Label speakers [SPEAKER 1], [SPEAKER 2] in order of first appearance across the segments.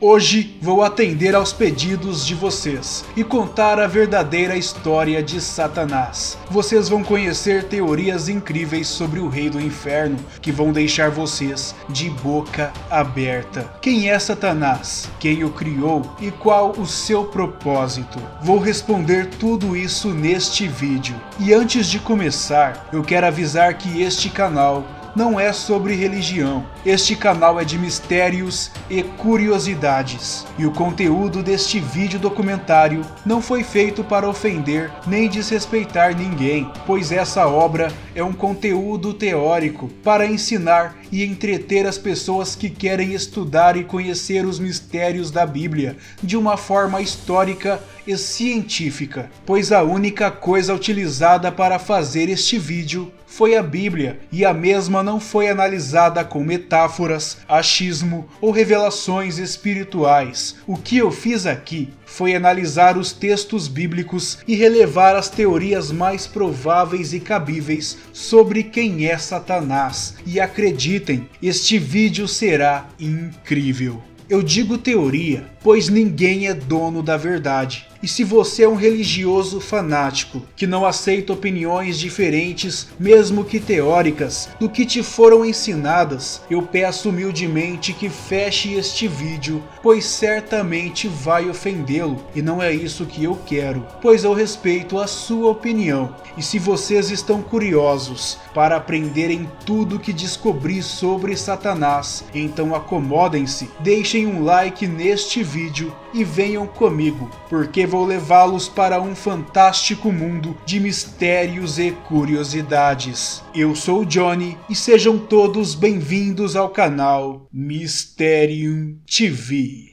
[SPEAKER 1] Hoje vou atender aos pedidos de vocês e contar a verdadeira história de Satanás. Vocês vão conhecer teorias incríveis sobre o rei do inferno que vão deixar vocês de boca aberta. Quem é Satanás? Quem o criou? E qual o seu propósito? Vou responder tudo isso neste vídeo. E antes de começar, eu quero avisar que este canal não é sobre religião. Este canal é de mistérios e curiosidades. E o conteúdo deste vídeo documentário não foi feito para ofender nem desrespeitar ninguém, pois essa obra é um conteúdo teórico para ensinar e entreter as pessoas que querem estudar e conhecer os mistérios da Bíblia de uma forma histórica e científica, pois a única coisa utilizada para fazer este vídeo foi a Bíblia, e a mesma não foi analisada com metáforas, achismo ou revelações espirituais. O que eu fiz aqui foi analisar os textos bíblicos e relevar as teorias mais prováveis e cabíveis sobre quem é Satanás. E acreditem, este vídeo será incrível. Eu digo teoria, pois ninguém é dono da verdade. E se você é um religioso fanático, que não aceita opiniões diferentes, mesmo que teóricas, do que te foram ensinadas, eu peço humildemente que feche este vídeo, pois certamente vai ofendê-lo, e não é isso que eu quero, pois eu respeito a sua opinião. E se vocês estão curiosos para aprenderem tudo que descobri sobre Satanás, então acomodem-se, deixem um like neste vídeo e venham comigo, porque vou levá-los para um fantástico mundo de mistérios e curiosidades. Eu sou o Johnny e sejam todos bem-vindos ao canal Mysterium TV.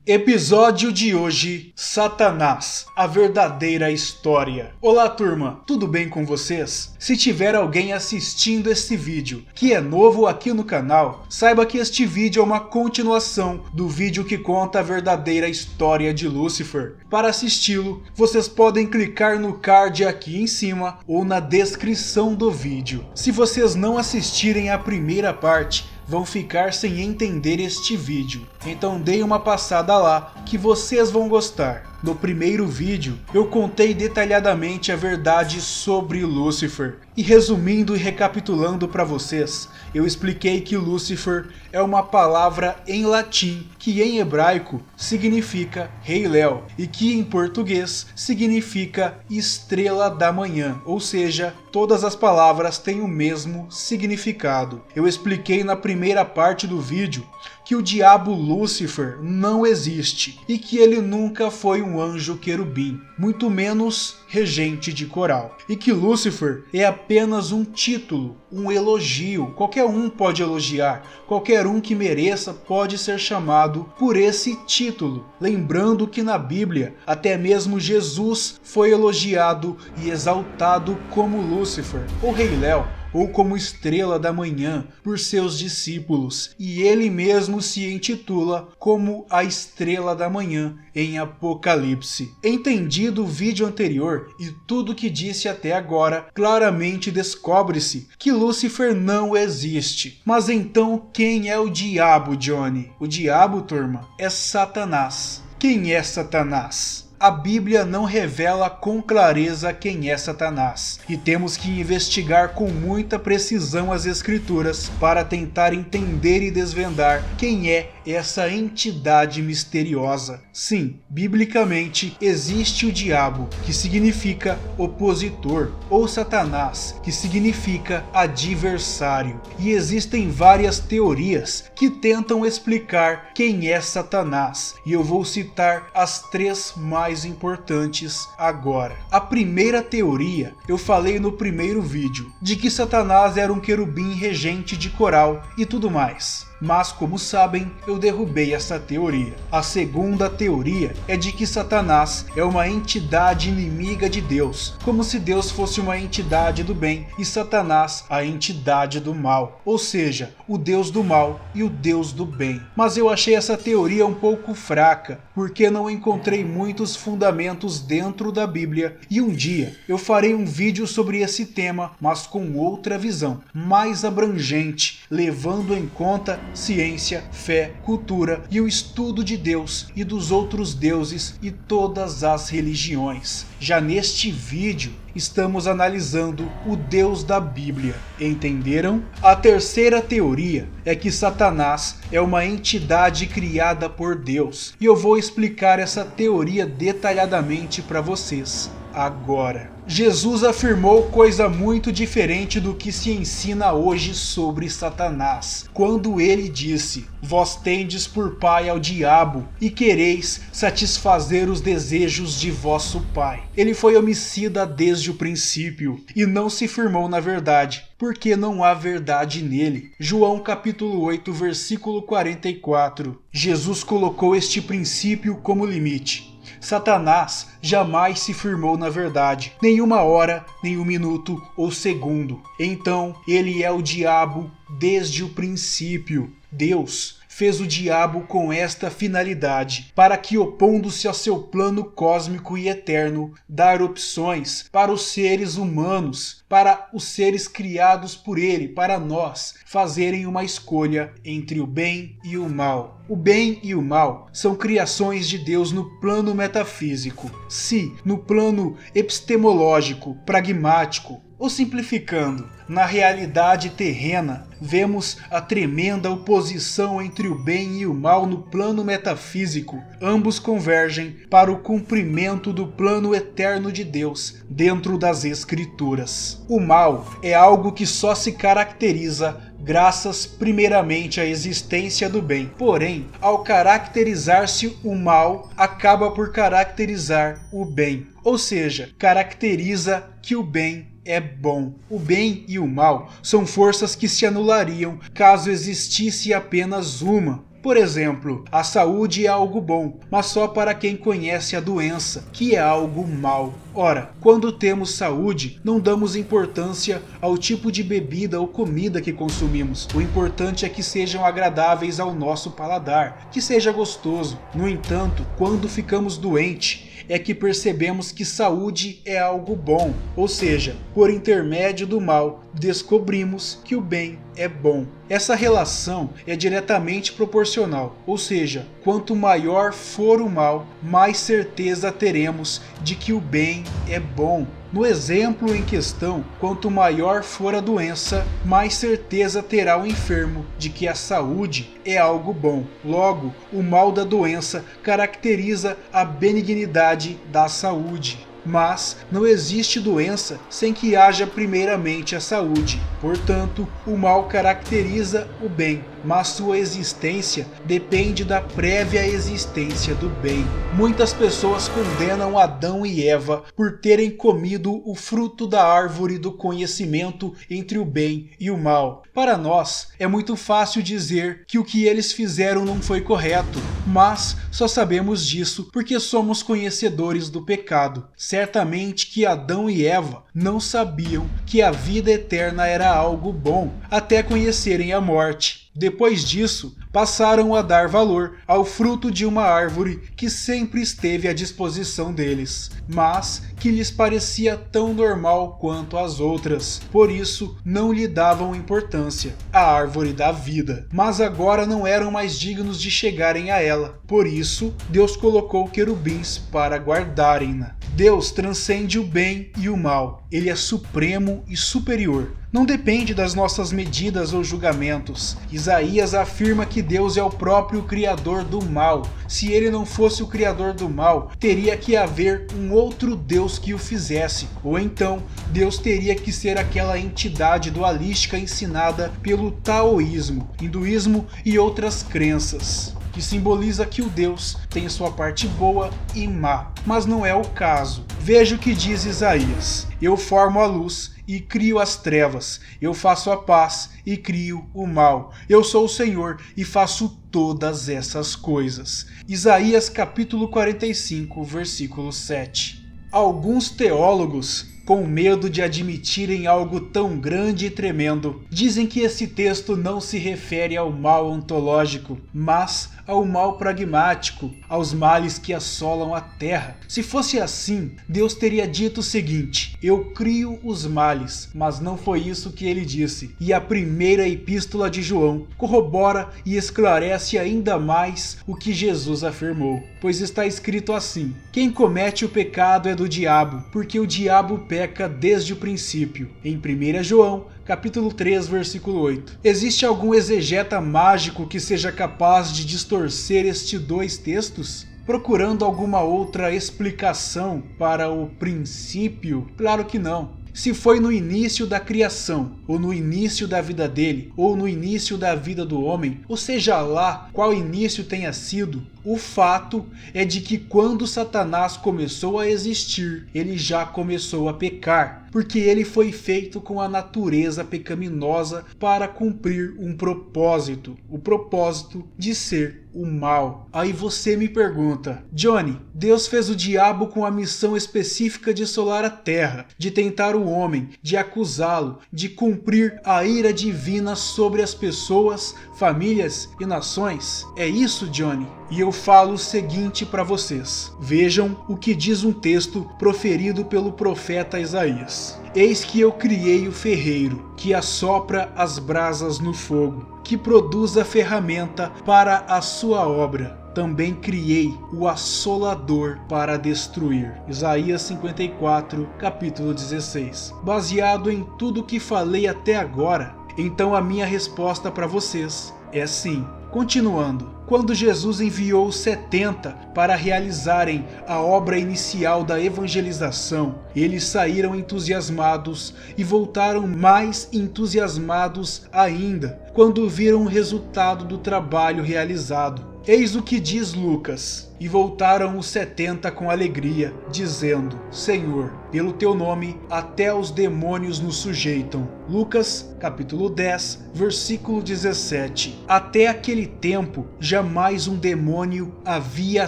[SPEAKER 1] Episódio de hoje, Satanás, a verdadeira história. Olá turma, tudo bem com vocês? Se tiver alguém assistindo este vídeo que é novo aqui no canal, saiba que este vídeo é uma continuação do vídeo que conta a verdadeira história de Lúcifer. Para assisti-lo, vocês podem clicar no card aqui em cima ou na descrição do vídeo. Se vocês não assistirem a primeira parte, vão ficar sem entender este vídeo, então dê uma passada lá que vocês vão gostar. No primeiro vídeo, eu contei detalhadamente a verdade sobre Lúcifer. E resumindo e recapitulando para vocês, eu expliquei que Lúcifer é uma palavra em latim que em hebraico significa Rei Léo e que em português significa estrela da manhã, ou seja, todas as palavras têm o mesmo significado. Eu expliquei na primeira parte do vídeo que o diabo Lúcifer não existe e que ele nunca foi um anjo querubim, muito menos regente de coral, e que Lúcifer é apenas um título, um elogio. Qualquer um pode elogiar, qualquer um que mereça pode ser chamado por esse título. Lembrando que na Bíblia até mesmo Jesus foi elogiado e exaltado como Lúcifer, ou Rei Léo, ou como estrela da manhã por seus discípulos, e ele mesmo se intitula como a estrela da manhã em Apocalipse. Entendido o vídeo anterior e tudo que disse até agora, claramente descobre-se que Lúcifer não existe. Mas então quem é o diabo, Johnny? O diabo, turma, é Satanás. Quem é Satanás? A Bíblia não revela com clareza quem é Satanás, e temos que investigar com muita precisão as escrituras para tentar entender e desvendar quem é essa entidade misteriosa. Sim, biblicamente existe o diabo, que significa opositor, ou Satanás, que significa adversário, e existem várias teorias que tentam explicar quem é Satanás, e eu vou citar as três mais importantes agora. A primeira teoria eu falei no primeiro vídeo, de que Satanás era um querubim regente de coral e tudo mais. mas como sabem, eu derrubei essa teoria. A segunda teoria é de que Satanás é uma entidade inimiga de Deus, como se Deus fosse uma entidade do bem e Satanás a entidade do mal, ou seja, o Deus do mal e o Deus do bem. Mas eu achei essa teoria um pouco fraca, porque não encontrei muitos fundamentos dentro da Bíblia, e um dia eu farei um vídeo sobre esse tema, mas com outra visão, mais abrangente, levando em conta ciência, fé, cultura e o estudo de Deus e dos outros deuses e todas as religiões. Já neste vídeo, estamos analisando o Deus da Bíblia, entenderam? A terceira teoria é que Satanás é uma entidade criada por Deus, e eu vou explicar essa teoria detalhadamente para vocês agora. Jesus afirmou coisa muito diferente do que se ensina hoje sobre Satanás, quando ele disse: vós tendes por pai ao diabo e quereis satisfazer os desejos de vosso pai. Ele foi homicida desde o princípio e não se firmou na verdade, porque não há verdade nele. João capítulo 8, versículo 44. Jesus colocou este princípio como limite. Satanás jamais se firmou na verdade, nenhuma hora, nenhum minuto ou segundo. Então, ele é o diabo desde o princípio. Deus fez o diabo com esta finalidade, para que, opondo-se ao seu plano cósmico e eterno, dar opções para os seres humanos, para os seres criados por ele, para nós, fazerem uma escolha entre o bem e o mal. O bem e o mal são criações de Deus no plano metafísico. Se, no plano epistemológico, pragmático, ou simplificando, na realidade terrena, vemos a tremenda oposição entre o bem e o mal no plano metafísico. Ambos convergem para o cumprimento do plano eterno de Deus dentro das Escrituras. O mal é algo que só se caracteriza graças primeiramente à existência do bem. Porém, ao caracterizar-se o mal, acaba por caracterizar o bem. Ou seja, caracteriza que o bem é bom. O bem e o mal são forças que se anulariam caso existisse apenas uma. Por exemplo, a saúde é algo bom, mas só para quem conhece a doença, que é algo mal. Ora, quando temos saúde, não damos importância ao tipo de bebida ou comida que consumimos. O importante é que sejam agradáveis ao nosso paladar, que seja gostoso. No entanto, quando ficamos doentes, é que percebemos que saúde é algo bom, ou seja, por intermédio do mal, descobrimos que o bem é bom. Essa relação é diretamente proporcional, ou seja, quanto maior for o mal, mais certeza teremos de que o bem é bom. No exemplo em questão, quanto maior for a doença, mais certeza terá o enfermo de que a saúde é algo bom. Logo, o mal da doença caracteriza a benignidade da saúde. Mas não existe doença sem que haja primeiramente a saúde. Portanto, o mal caracteriza o bem, mas sua existência depende da prévia existência do bem. Muitas pessoas condenam Adão e Eva por terem comido o fruto da árvore do conhecimento entre o bem e o mal. Para nós, é muito fácil dizer que o que eles fizeram não foi correto, mas só sabemos disso porque somos conhecedores do pecado. Certamente que Adão e Eva não sabiam que a vida eterna era algo bom, até conhecerem a morte. Depois disso, passaram a dar valor ao fruto de uma árvore que sempre esteve à disposição deles, mas que lhes parecia tão normal quanto as outras. Por isso, não lhe davam importância, a árvore da vida. Mas agora não eram mais dignos de chegarem a ela. Por isso, Deus colocou querubins para guardarem-na. Deus transcende o bem e o mal. Ele é supremo e superior. Não depende das nossas medidas ou julgamentos. Isaías afirma que Deus é o próprio criador do mal. Se ele não fosse o criador do mal, teria que haver um outro Deus que o fizesse. Ou então, Deus teria que ser aquela entidade dualística ensinada pelo taoísmo, hinduísmo e outras crenças. que simboliza que o Deus tem sua parte boa e má, mas não é o caso. Veja o que diz Isaías: eu formo a luz e crio as trevas, eu faço a paz e crio o mal. Eu sou o Senhor e faço todas essas coisas. Isaías capítulo 45, versículo 7. Alguns teólogos, com medo de admitirem algo tão grande e tremendo, dizem que esse texto não se refere ao mal ontológico, mas ao mal pragmático, aos males que assolam a terra. Se fosse assim, Deus teria dito o seguinte: eu crio os males, mas não foi isso que ele disse. E a primeira epístola de João corrobora e esclarece ainda mais o que Jesus afirmou, pois está escrito assim: quem comete o pecado é do diabo, porque o diabo peca desde o princípio. Em 1 João capítulo 3, versículo 8. Existe algum exegeta mágico que seja capaz de distorcer estes dois textos, procurando alguma outra explicação para o princípio? Claro que não. Se foi no início da criação, ou no início da vida dele, ou no início da vida do homem, ou seja lá qual início tenha sido, o fato é de que quando Satanás começou a existir, ele já começou a pecar, porque ele foi feito com a natureza pecaminosa para cumprir um propósito, o propósito de ser o mal. Aí você me pergunta: Johnny, Deus fez o diabo com a missão específica de assolar a terra, de tentar o homem, de acusá-lo, de cumprir a ira divina sobre as pessoas, famílias e nações? É isso, Johnny? E eu falo o seguinte para vocês: vejam o que diz um texto proferido pelo profeta Isaías: eis que eu criei o ferreiro, que assopra as brasas no fogo, que produz a ferramenta para a sua obra. Também criei o assolador para destruir. Isaías 54, capítulo 16. Baseado em tudo que falei até agora, então a minha resposta para vocês é sim. Continuando, quando Jesus enviou os 70 para realizarem a obra inicial da evangelização, eles saíram entusiasmados e voltaram mais entusiasmados ainda quando viram o resultado do trabalho realizado. Eis o que diz Lucas: e voltaram os 70 com alegria, dizendo: Senhor, pelo teu nome até os demônios nos sujeitam. Lucas capítulo 10, versículo 17. Até aquele tempo, jamais um demônio havia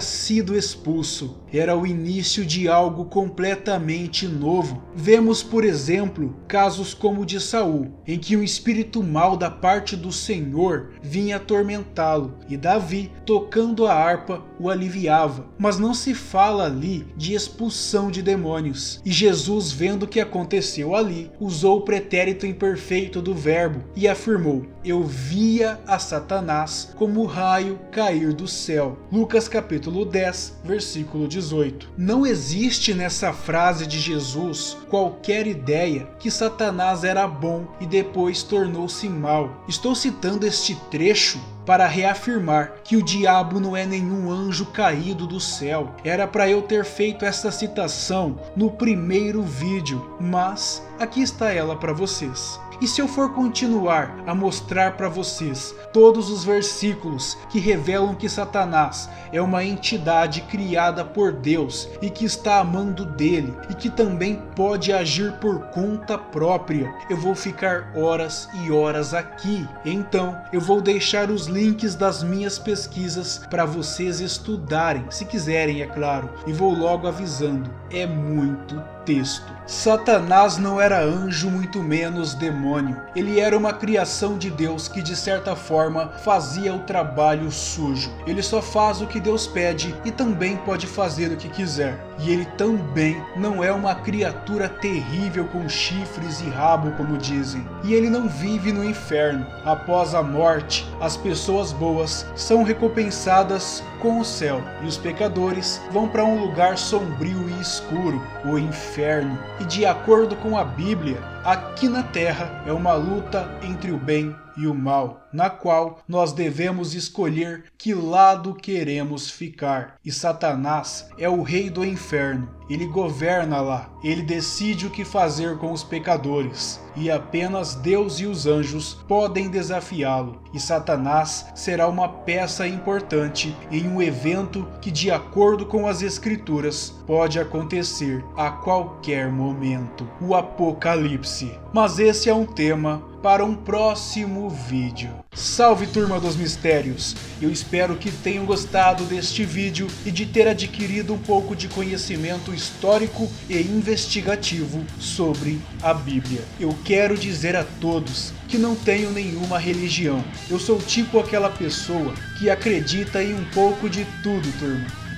[SPEAKER 1] sido expulso. Era o início de algo completamente novo. Vemos, por exemplo, casos como o de Saul, em que um espírito mau da parte do Senhor vinha atormentá-lo, e Davi, tocando a harpa, o aliviava. Mas não se fala ali de expulsão de demônios. E Jesus, vendo o que aconteceu ali, usou o pretérito imperfeito do verbo e afirmou: eu via a Satanás como raio cair do céu. Lucas capítulo 10, versículo 18. Não existe nessa frase de Jesus qualquer ideia que Satanás era bom e depois tornou-se mal. Estou citando este trecho para reafirmar que o diabo não é nenhum anjo caído do céu. Era para eu ter feito essa citação no primeiro vídeo, mas aqui está ela para vocês. E se eu for continuar a mostrar para vocês todos os versículos que revelam que Satanás é uma entidade criada por Deus e que está amando dele e que também pode agir por conta própria, eu vou ficar horas e horas aqui. Então eu vou deixar os links das minhas pesquisas para vocês estudarem, se quiserem, é claro, e vou logo avisando, é muito texto. Satanás não era anjo, muito menos demônio. Ele era uma criação de Deus que de certa forma fazia o trabalho sujo. Ele só faz o que Deus pede e também pode fazer o que quiser. E ele também não é uma criatura terrível com chifres e rabo, como dizem. E ele não vive no inferno. Após a morte, as pessoas boas são recompensadas com o céu e os pecadores vão para um lugar sombrio e escuro, o inferno. E de acordo com a Bíblia, aqui na Terra é uma luta entre o bem e o mal, na qual nós devemos escolher que lado queremos ficar. E Satanás é o rei do inferno, ele governa lá, ele decide o que fazer com os pecadores, e apenas Deus e os anjos podem desafiá-lo. E Satanás será uma peça importante em um evento que, de acordo com as Escrituras, pode acontecer a qualquer momento: o Apocalipse. Mas esse é um tema para um próximo vídeo. Salve, turma dos mistérios! Eu espero que tenham gostado deste vídeo e de ter adquirido um pouco de conhecimento histórico e investigativo sobre a Bíblia. Eu quero dizer a todos que não tenho nenhuma religião. Eu sou tipo aquela pessoa que acredita em um pouco de tudo, turma.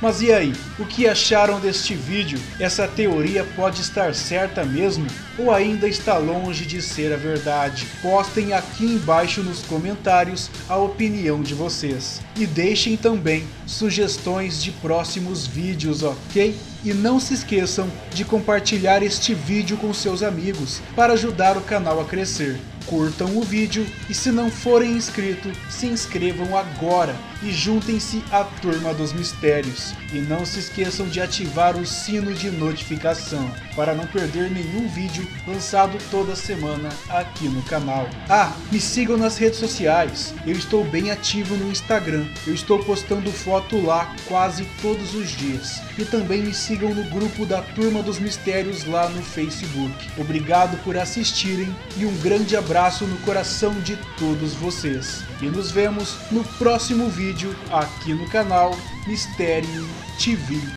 [SPEAKER 1] Mas e aí, o que acharam deste vídeo? Essa teoria pode estar certa mesmo? Ou ainda está longe de ser a verdade? Postem aqui embaixo nos comentários a opinião de vocês. E deixem também sugestões de próximos vídeos, ok? E não se esqueçam de compartilhar este vídeo com seus amigos para ajudar o canal a crescer. Curtam o vídeo e, se não forem inscritos, se inscrevam agora e juntem-se à Turma dos Mistérios. E não se esqueçam de ativar o sino de notificação para não perder nenhum vídeo lançado toda semana aqui no canal. Ah, me sigam nas redes sociais, eu estou bem ativo no Instagram, eu estou postando foto lá quase todos os dias. E também me sigam no grupo da Turma dos Mistérios lá no Facebook. Obrigado por assistirem e um grande abraço no coração de todos vocês. E nos vemos no próximo vídeo aqui no canal Mistério TV.